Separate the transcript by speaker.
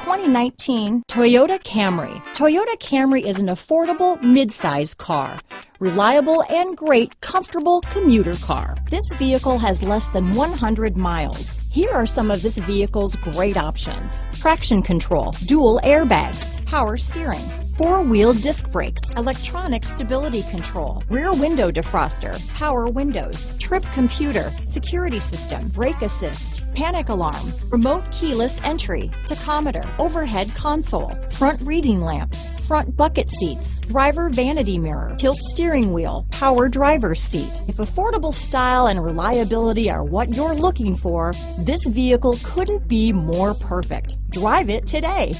Speaker 1: 2019 Toyota Camry. Toyota Camry is an affordable mid-size car. Reliable and great comfortable commuter car. This vehicle has less than 100 miles. Here are some of this vehicle's great options: traction control, dual airbags, power steering, four-wheel disc brakes, electronic stability control, rear window defroster, power windows, trip computer, security system, brake assist, panic alarm, remote keyless entry, tachometer, overhead console, front reading lamps, front bucket seats, driver vanity mirror, tilt steering wheel, power driver's seat. If affordable style and reliability are what you're looking for, this vehicle couldn't be more perfect. Drive it today.